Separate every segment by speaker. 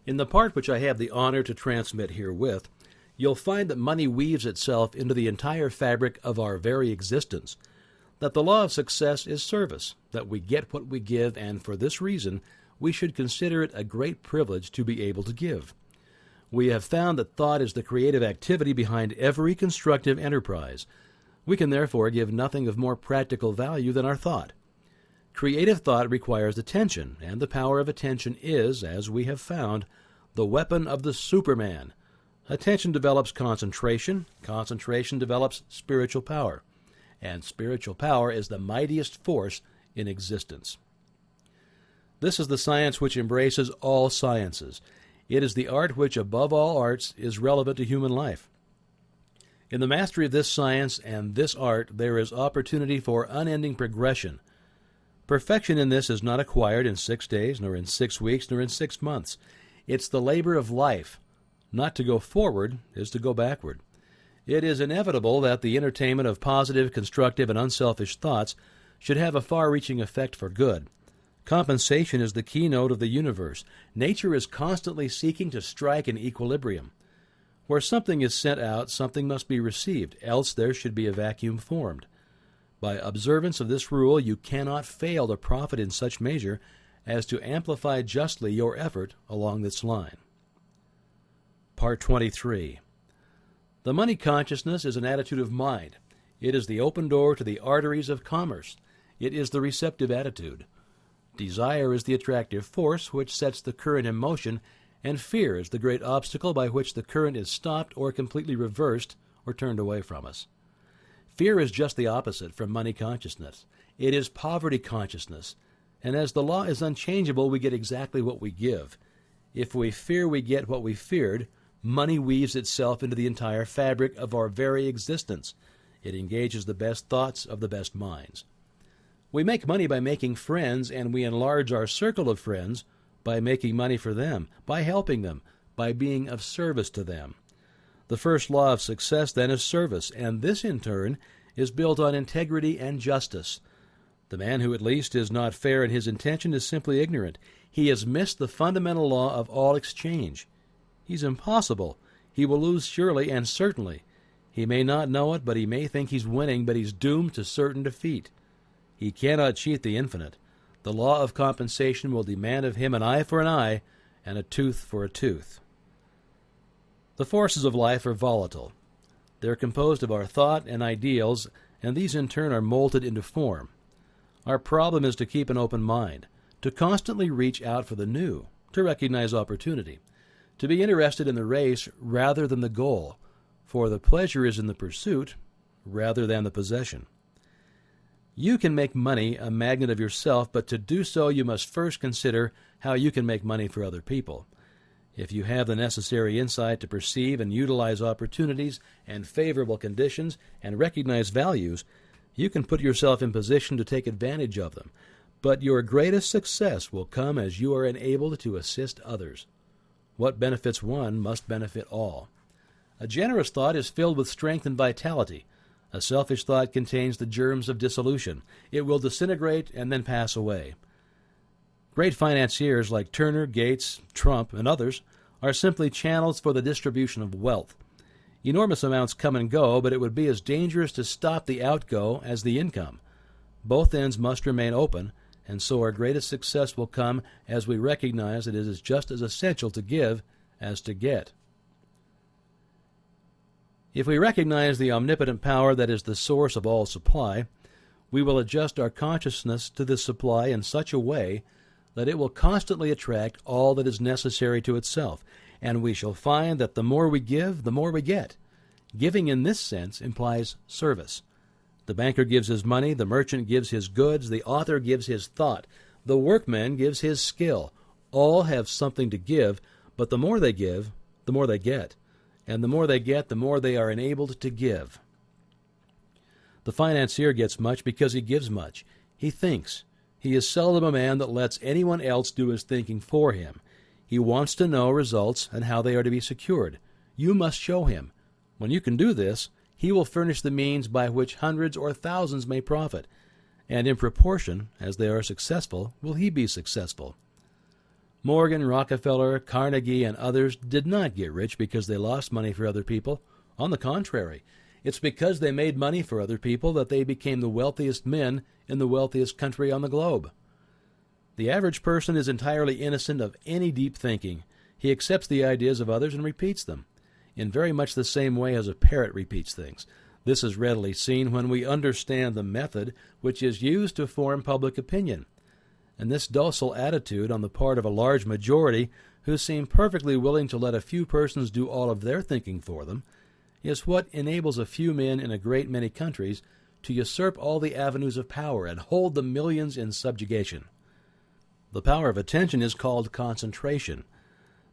Speaker 1: In the part which I have the honor to transmit herewith, you'll find that money weaves itself into the entire fabric of our very existence, that the law of success is service, that we get what we give, and for this reason we should consider it a great privilege to be able to give. We have found that thought is the creative activity behind every constructive enterprise. We can therefore give nothing of more practical value than our thought. Creative thought requires attention, and the power of attention is, as we have found, the weapon of the Superman. Attention develops concentration, concentration develops spiritual power, and spiritual power is the mightiest force in existence. This is the science which embraces all sciences. It is the art which, above all arts, is relevant to human life. In the mastery of this science and this art, there is opportunity for unending progression. Perfection in this is not acquired in 6 days, nor in 6 weeks, nor in 6 months. It's the labor of life. Not to go forward is to go backward. It is inevitable that the entertainment of positive, constructive, and unselfish thoughts should have a far-reaching effect for good. Compensation is the keynote of the universe. Nature is constantly seeking to strike an equilibrium. Where something is sent out, something must be received, else there should be a vacuum formed. By observance of this rule, you cannot fail to profit in such measure as to amplify justly your effort along this line. Part 23. The money consciousness is an attitude of mind. It is the open door to the arteries of commerce. It is the receptive attitude. Desire is the attractive force which sets the current in motion, and fear is the great obstacle by which the current is stopped or completely reversed or turned away from us. Fear is just the opposite from money consciousness. It is poverty consciousness, and as the law is unchangeable, we get exactly what we give. If we fear we get what we feared, money weaves itself into the entire fabric of our very existence. It engages the best thoughts of the best minds. We make money by making friends, and we enlarge our circle of friends by making money for them, by helping them, by being of service to them. The first law of success, then, is service, and this, in turn, is built on integrity and justice. The man who at least is not fair in his intention is simply ignorant. He has missed the fundamental law of all exchange. He's impossible. He will lose surely and certainly. He may not know it, but he may think he's winning, but he's doomed to certain defeat. He cannot cheat the infinite. The law of compensation will demand of him an eye for an eye and a tooth for a tooth. The forces of life are volatile. They're composed of our thought and ideals, and these in turn are molded into form. Our problem is to keep an open mind, to constantly reach out for the new, to recognize opportunity, to be interested in the race rather than the goal, for the pleasure is in the pursuit rather than the possession. You can make money a magnet of yourself, but to do so you must first consider how you can make money for other people. If you have the necessary insight to perceive and utilize opportunities and favorable conditions and recognize values, you can put yourself in position to take advantage of them. But your greatest success will come as you are enabled to assist others. What benefits one must benefit all. A generous thought is filled with strength and vitality. A selfish thought contains the germs of dissolution. It will disintegrate and then pass away. Great financiers like Turner, Gates, Trump, and others are simply channels for the distribution of wealth. Enormous amounts come and go, but it would be as dangerous to stop the outgo as the income. Both ends must remain open, and so our greatest success will come as we recognize that it is just as essential to give as to get. If we recognize the omnipotent power that is the source of all supply, we will adjust our consciousness to this supply in such a way that it will constantly attract all that is necessary to itself, and we shall find that the more we give, the more we get. Giving in this sense implies service. The banker gives his money, the merchant gives his goods, the author gives his thought, the workman gives his skill. All have something to give, but the more they give, the more they get. And the more they get, the more they are enabled to give. The financier gets much because he gives much. He thinks. He is seldom a man that lets anyone else do his thinking for him. He wants to know results and how they are to be secured. You must show him. When you can do this, he will furnish the means by which hundreds or thousands may profit, and in proportion as they are successful will he be successful. Morgan, Rockefeller, Carnegie, and others did not get rich because they lost money for other people. On the contrary, it's because they made money for other people that they became the wealthiest men in the wealthiest country on the globe. The average person is entirely innocent of any deep thinking. He accepts the ideas of others and repeats them, in very much the same way as a parrot repeats things. This is readily seen when we understand the method which is used to form public opinion. And this docile attitude on the part of a large majority who seem perfectly willing to let a few persons do all of their thinking for them is what enables a few men in a great many countries to usurp all the avenues of power and hold the millions in subjugation. The power of attention is called concentration.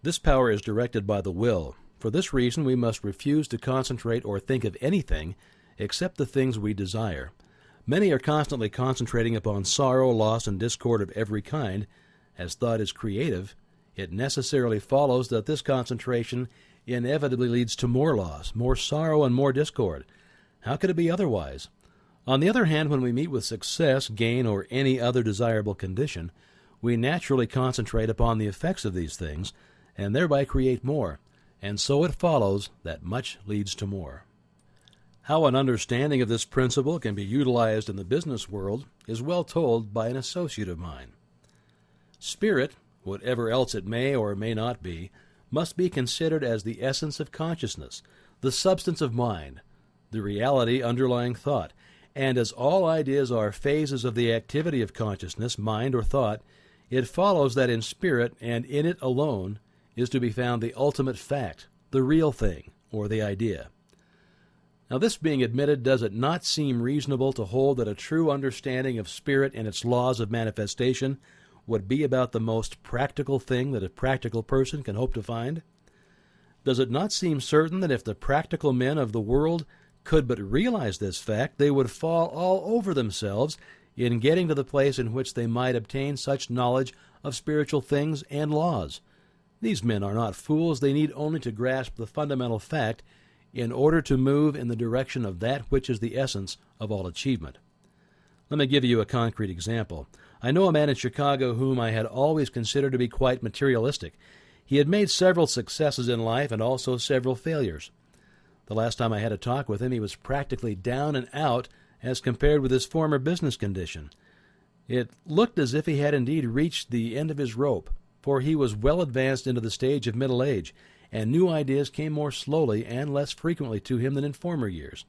Speaker 1: This power is directed by the will. For this reason, we must refuse to concentrate or think of anything except the things we desire. Many are constantly concentrating upon sorrow, loss, and discord of every kind. As thought is creative, it necessarily follows that this concentration inevitably leads to more loss, more sorrow, and more discord. How could it be otherwise? On the other hand, when we meet with success, gain, or any other desirable condition, we naturally concentrate upon the effects of these things, and thereby create more. And so it follows that much leads to more. How an understanding of this principle can be utilized in the business world is well told by an associate of mine. Spirit, whatever else it may or may not be, must be considered as the essence of consciousness, the substance of mind, the reality underlying thought, and as all ideas are phases of the activity of consciousness, mind, or thought, it follows that in spirit and in it alone is to be found the ultimate fact, the real thing, or the idea. Now, this being admitted, does it not seem reasonable to hold that a true understanding of spirit and its laws of manifestation would be about the most practical thing that a practical person can hope to find? Does it not seem certain that if the practical men of the world could but realize this fact, they would fall all over themselves in getting to the place in which they might obtain such knowledge of spiritual things and laws? These men are not fools. They need only to grasp the fundamental fact in order to move in the direction of that which is the essence of all achievement. Let me give you a concrete example. I know a man in Chicago whom I had always considered to be quite materialistic. He had made several successes in life and also several failures. The last time I had a talk with him, he was practically down and out as compared with his former business condition. It looked as if he had indeed reached the end of his rope, for he was well advanced into the stage of middle age, and new ideas came more slowly and less frequently to him than in former years.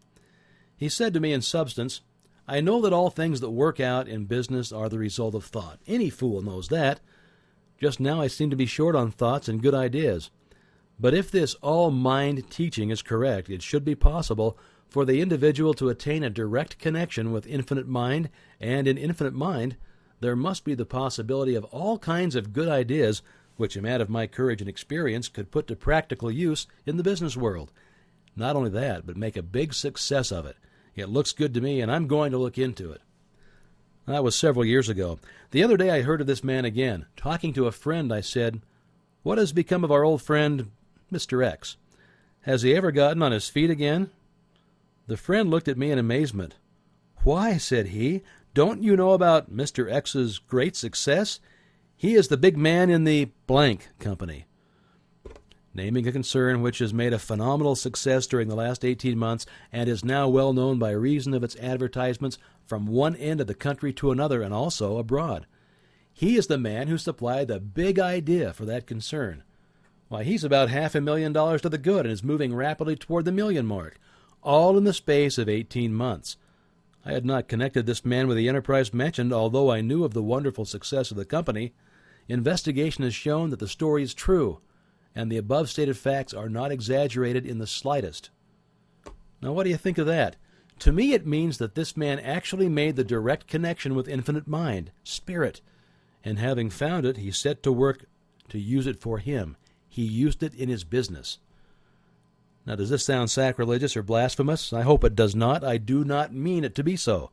Speaker 1: He said to me in substance, "I know that all things that work out in business are the result of thought. Any fool knows that. Just now I seem to be short on thoughts and good ideas. But if this all-mind teaching is correct, it should be possible for the individual to attain a direct connection with infinite mind, and in infinite mind there must be the possibility of all kinds of good ideas which a man of my courage and experience could put to practical use in the business world. Not only that, but make a big success of it. It looks good to me, and I'm going to look into it." That was several years ago. The other day I heard of this man again. Talking to a friend, I said, "What has become of our old friend, Mr. X? Has he ever gotten on his feet again?" The friend looked at me in amazement. "Why," said he, "don't you know about Mr. X's great success? He is the big man in the blank company," naming a concern which has made a phenomenal success during the last 18 months and is now well known by reason of its advertisements from one end of the country to another and also abroad. He is the man who supplied the big idea for that concern. Why, he's about $500,000 to the good and is moving rapidly toward the $1 million mark, all in the space of 18 months. I had not connected this man with the enterprise mentioned, although I knew of the wonderful success of the company. Investigation has shown that the story is true, and the above stated facts are not exaggerated in the slightest. Now, what do you think of that? To me, it means that this man actually made the direct connection with infinite mind, spirit, and having found it, he set to work to use it for him. He used it in his business. Now, does this sound sacrilegious or blasphemous? I hope it does not. I do not mean it to be so.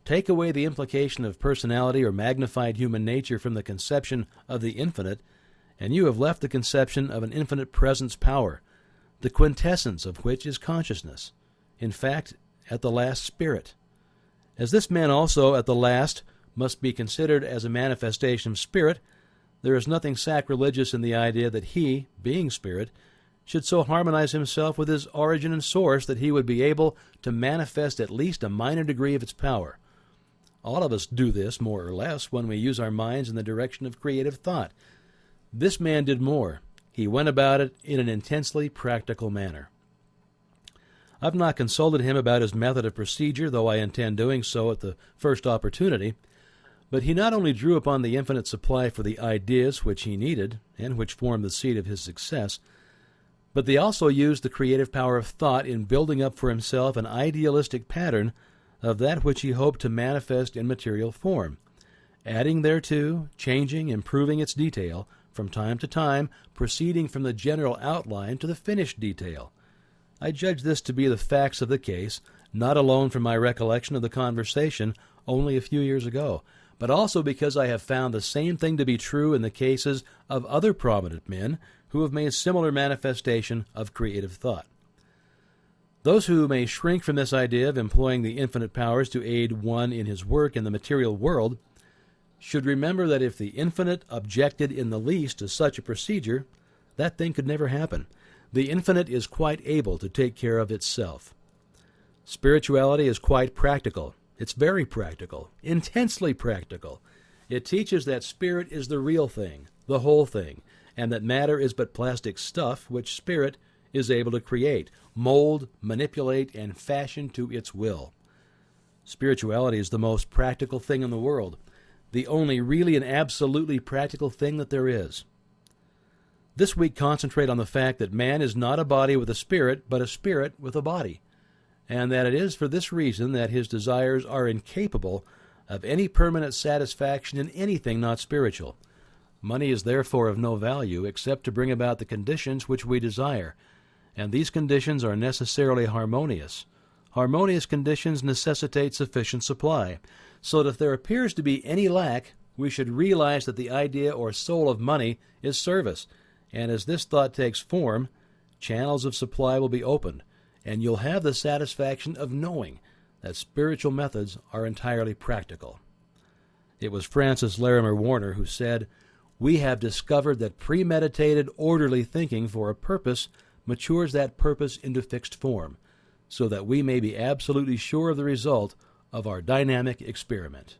Speaker 1: Take away the implication of personality or magnified human nature from the conception of the infinite, and you have left the conception of an infinite presence power, the quintessence of which is consciousness. In fact, at the last, spirit. As this man also, at the last, must be considered as a manifestation of spirit, There is nothing sacrilegious in the idea that he, being spirit, should so harmonize himself with his origin and source that he would be able to manifest at least a minor degree of its power. All of us do this, more or less, when we use our minds in the direction of creative thought. This man did more. He went about it in an intensely practical manner. I've not consulted him about his method of procedure, though I intend doing so at the first opportunity. But he not only drew upon the infinite supply for the ideas which he needed, and which formed the seed of his success, but they also used the creative power of thought in building up for himself an idealistic pattern of that which he hoped to manifest in material form, adding thereto, changing, improving its detail, from time to time, proceeding from the general outline to the finished detail. I judge this to be the facts of the case, not alone from my recollection of the conversation only a few years ago, but also because I have found the same thing to be true in the cases of other prominent men who have made similar manifestation of creative thought. Those who may shrink from this idea of employing the infinite powers to aid one in his work in the material world should remember that if the infinite objected in the least to such a procedure, that thing could never happen. The infinite is quite able to take care of itself. Spirituality is quite practical. It's very practical, intensely practical. It teaches that spirit is the real thing, the whole thing, and that matter is but plastic stuff which spirit is able to create, mold, manipulate, and fashion to its will. Spirituality is the most practical thing in the world, the only really and absolutely practical thing that there is. This week concentrate on the fact that man is not a body with a spirit, but a spirit with a body, and that it is for this reason that his desires are incapable of any permanent satisfaction in anything not spiritual. Money is therefore of no value except to bring about the conditions which we desire, and these conditions are necessarily harmonious. Harmonious conditions necessitate sufficient supply, so that if there appears to be any lack, we should realize that the idea or soul of money is service, and as this thought takes form, channels of supply will be opened, and you'll have the satisfaction of knowing that spiritual methods are entirely practical. It was Francis Larimer Warner who said, "We have discovered that premeditated, orderly thinking for a purpose matures that purpose into fixed form, so that we may be absolutely sure of the result of our dynamic experiment."